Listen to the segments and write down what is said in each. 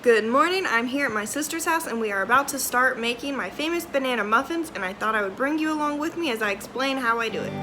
Good morning, I'm here at my sister's house and we are about to start making my famous banana muffins, and I thought I would bring you along with me as I explain how I do it.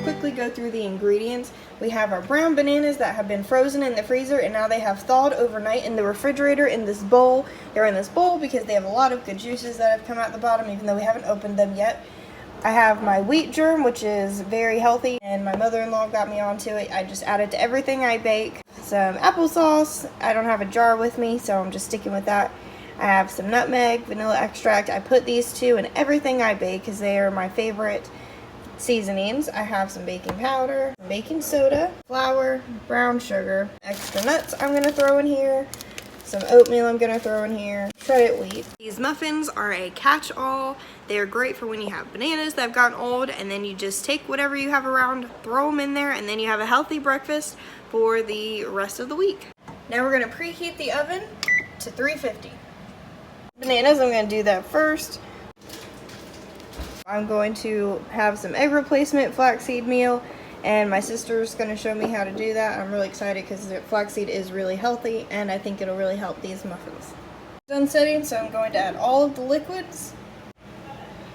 Quickly go through the ingredients. We have our brown bananas that have been frozen in the freezer and now they have thawed overnight in the refrigerator in this bowl. They're in this bowl because they have a lot of good juices that have come out the bottom even though we haven't opened them yet. I have my wheat germ, which is very healthy, and my mother-in-law got me onto it. I just add it to everything I bake. Some applesauce. I don't have a jar with me, so I'm just sticking with that. I have some nutmeg, vanilla extract. I put these two in everything I bake because they are my favorite seasonings. I have some baking powder, baking soda, flour, brown sugar, extra nuts I'm going to throw in here, some oatmeal I'm going to throw in here, shredded wheat. These muffins are a catch-all. They're great for when you have bananas that have gotten old, and then you just take whatever you have around, throw them in there, and then you have a healthy breakfast for the rest of the week. Now we're going to preheat the oven to 350. Bananas, I'm going to do that first. I'm going to have some egg replacement flaxseed meal, and my sister's going to show me how to do that. I'm really excited because the flaxseed is really healthy and I think it'll really help these muffins. Done setting, so I'm going to add all of the liquids.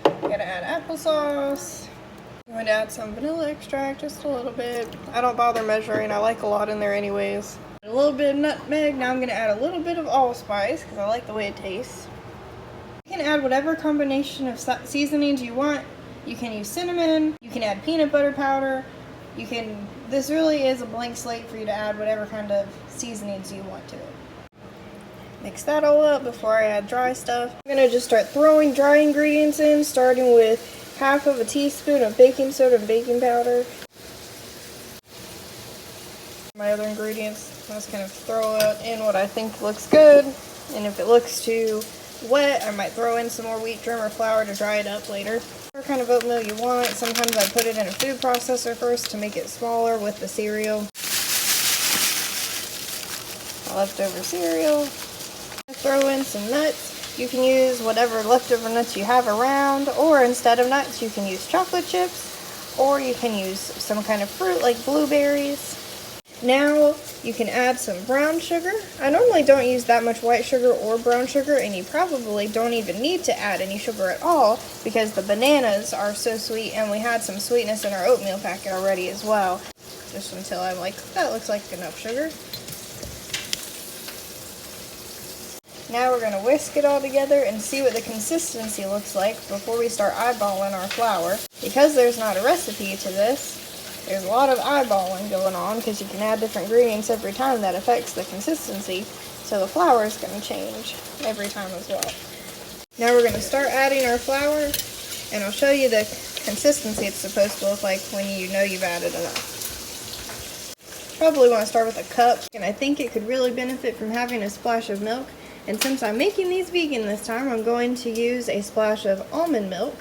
I'm going to add applesauce. I'm going to add some vanilla extract, just a little bit. I don't bother measuring, I like a lot in there anyways. A little bit of nutmeg. Now I'm going to add a little bit of allspice because I like the way it tastes. You can add whatever combination of seasonings you want. You can use cinnamon, you can add peanut butter powder, this really is a blank slate for you to add whatever kind of seasonings you want to it. Mix that all up before I add dry stuff. I'm going to just start throwing dry ingredients in, starting with half of a teaspoon of baking soda and baking powder. My other ingredients, I just kind of throw in what I think looks good, and if it looks too wet, I might throw in some more wheat germ or flour to dry it up later. Whatever kind of oatmeal you want. Sometimes I put it in a food processor first to make it smaller with the cereal. Leftover cereal. Throw in some nuts. You can use whatever leftover nuts you have around, or instead of nuts you can use chocolate chips, or you can use some kind of fruit like blueberries. Now you can add some brown sugar. I normally don't use that much white sugar or brown sugar, and you probably don't even need to add any sugar at all because the bananas are so sweet and we had some sweetness in our oatmeal packet already as well. Just until I'm like, that looks like enough sugar. Now we're going to whisk it all together and see what the consistency looks like before we start eyeballing our flour. Because there's not a recipe to this, there's a lot of eyeballing going on because you can add different ingredients every time that affects the consistency. So the flour is going to change every time as well. Now we're going to start adding our flour, and I'll show you the consistency it's supposed to look like when you know you've added enough. Probably want to start with a cup, and I think it could really benefit from having a splash of milk. And since I'm making these vegan this time, I'm going to use a splash of almond milk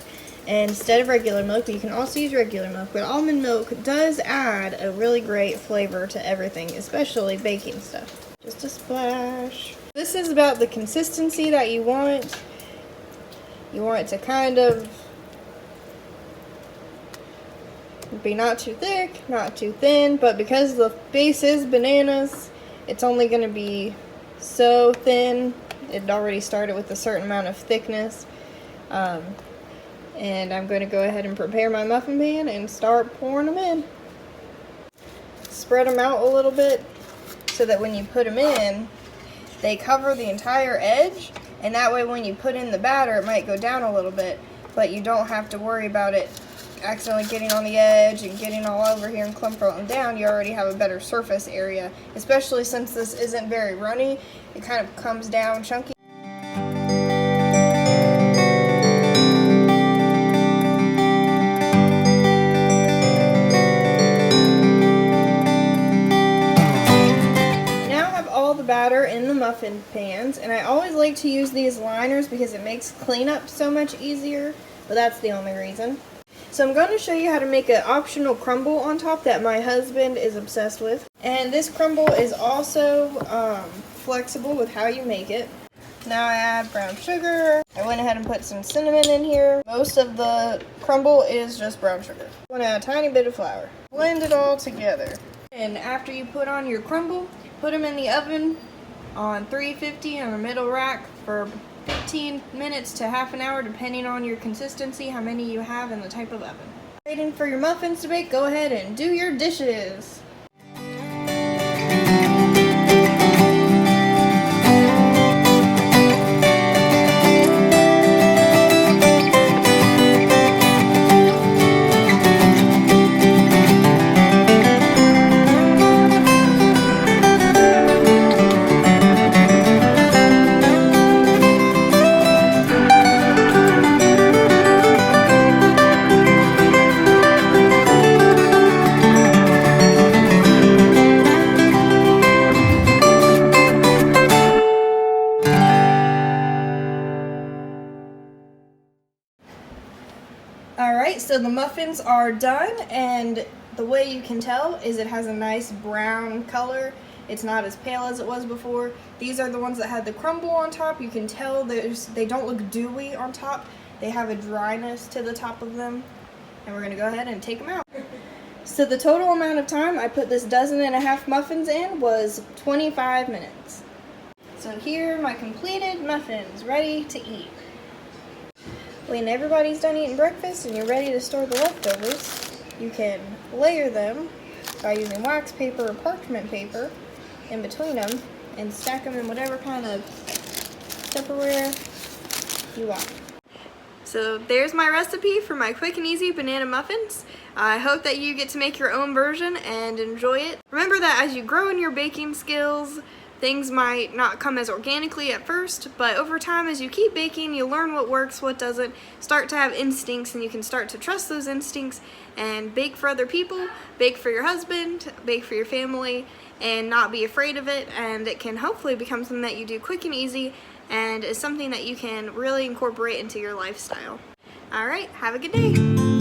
instead of regular milk, but you can also use regular milk. But almond milk does add a really great flavor to everything, especially baking stuff. Just a splash. This is about the consistency that you want. You want it to kind of be not too thick, not too thin, but because the base is bananas, it's only going to be so thin. It already started with a certain amount of thickness. And I'm going to go ahead and prepare my muffin pan and start pouring them in. Spread them out a little bit so that when you put them in, they cover the entire edge, and that way when you put in the batter it might go down a little bit, but you don't have to worry about it accidentally getting on the edge and getting all over here and clumping them down. You already have a better surface area, especially since this isn't very runny. It kind of comes down chunky. Batter in the muffin pans, and I always like to use these liners because it makes cleanup so much easier, but that's the only reason. So I'm going to show you how to make an optional crumble on top that my husband is obsessed with. And this crumble is also flexible with how you make it. Now I add brown sugar. I went ahead and put some cinnamon in here. Most of the crumble is just brown sugar. I'm gonna add a tiny bit of flour. Blend it all together. And after you put on your crumble, put them in the oven on 350 on the middle rack for 15 minutes to half an hour, depending on your consistency, how many you have, and the type of oven. Waiting for your muffins to bake, go ahead and do your dishes. Alright, so the muffins are done, and the way you can tell is it has a nice brown color. It's not as pale as it was before. These are the ones that had the crumble on top. You can tell they don't look dewy on top. They have a dryness to the top of them. And we're going to go ahead and take them out. So the total amount of time I put this 12.5 muffins in was 25 minutes. So here are my completed muffins, ready to eat. When everybody's done eating breakfast and you're ready to store the leftovers, you can layer them by using wax paper or parchment paper in between them and stack them in whatever kind of Tupperware you want. So there's my recipe for my quick and easy banana muffins. I hope that you get to make your own version and enjoy it. Remember that as you grow in your baking skills, things might not come as organically at first, but over time as you keep baking, you learn what works, what doesn't, start to have instincts, and you can start to trust those instincts and bake for other people, bake for your husband, bake for your family, and not be afraid of it, and it can hopefully become something that you do quick and easy and is something that you can really incorporate into your lifestyle. Alright, have a good day!